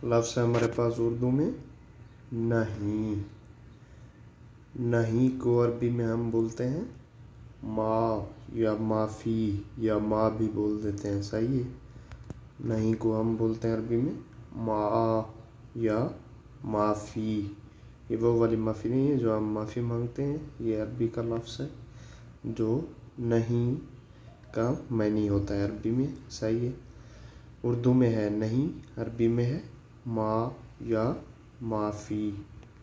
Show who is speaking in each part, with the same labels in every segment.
Speaker 1: लफ्ज़ है हमारे पास उर्दू में नहीं। नहीं को अरबी में हम बोलते हैं माँ या माफ़ी या माँ भी बोल देते हैं, सही है। नहीं को हम बोलते हैं अरबी में माँ या माफ़ी। ये वो वाली माफ़ी नहीं है जो हम माफ़ी मांगते हैं, ये अरबी का लफ्ज़ है जो नहीं का मैनी होता है अरबी में, सही है। उर्दू में है नहीं, अरबी में है माँ या माफ़ी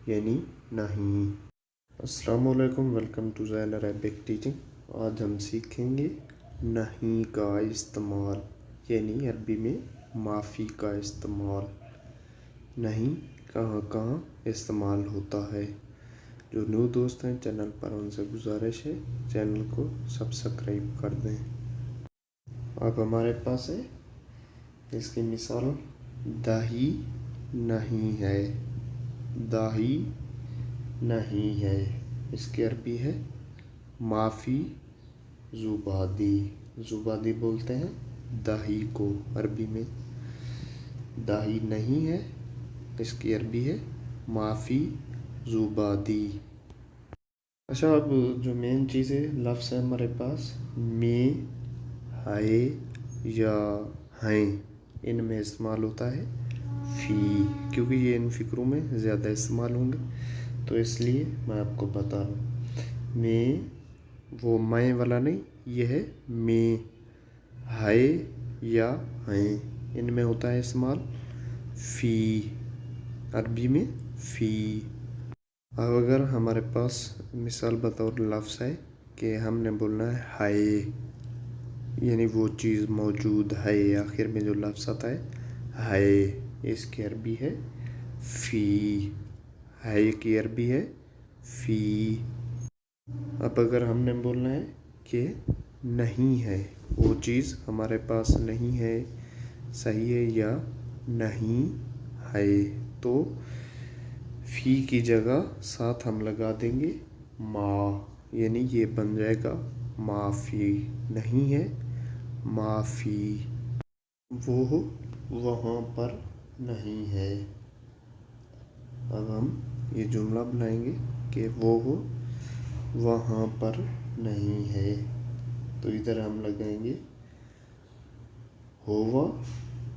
Speaker 1: यानी नहीं। अस्सलामु अलैकुम, welcome to Zain Arabic teaching. आज हम सीखेंगे नहीं का इस्तेमाल यानी अरबी में माफ़ी का इस्तेमाल। नहीं कहाँ कहाँ इस्तेमाल होता है। जो न्यू दोस्त हैं चैनल पर, उनसे गुजारिश है चैनल को सब्सक्राइब कर दें। अब हमारे पास है इसकी मिसाल, दही नहीं है। दही नहीं है, इसकी अरबी है माफ़ी ज़ुबादी। ज़ुबादी बोलते हैं दही को अरबी में। दही नहीं है, इसकी अरबी है माफ़ी ज़ुबादी। अच्छा, अब जो मेन चीज़ है, लफ्ज़ है हमारे पास में, है या हैं, इनमें इस्तेमाल होता है फ़ी, क्योंकि ये इन फ़िक्रों में ज़्यादा इस्तेमाल होंगे तो इसलिए मैं आपको बता रहा हूँ। में वो मैं वाला नहीं, ये है में, है या हैं, इनमें होता है इस्तेमाल फ़ी, अरबी में फ़ी। अब अगर हमारे पास मिसाल बतौर लफ्ज़ है कि हमने बोलना है यानी वो चीज़ मौजूद है, आखिर में जो लफ्ज़ आता है, इसकी अरबी है फ़ी। है की अरबी है फ़ी। अब अगर हमने बोलना है कि नहीं है, वो चीज़ हमारे पास नहीं है, सही है या नहीं है, तो फ़ी की जगह साथ हम लगा देंगे माँ, यानी ये बन जाएगा माफ़ी। नहीं है माफ़ी। वो वहाँ पर नहीं है। अब हम ये जुमला बनाएंगे कि वो वहाँ पर नहीं है, तो इधर हम लगाएंगे हुवा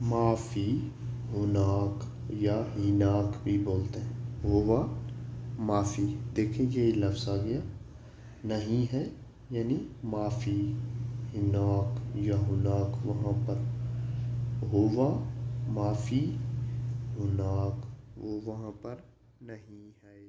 Speaker 1: माफ़ी हुनाक या हिनाक भी बोलते हैं। हुवा माफ़ी, देखिए ये लफ्ज़ आ गया, नहीं है यानी माफ़ी, हिनाक या हुनाक वहाँ पर। हुवा माफ़ी हुनाक, वो वहाँ पर नहीं है।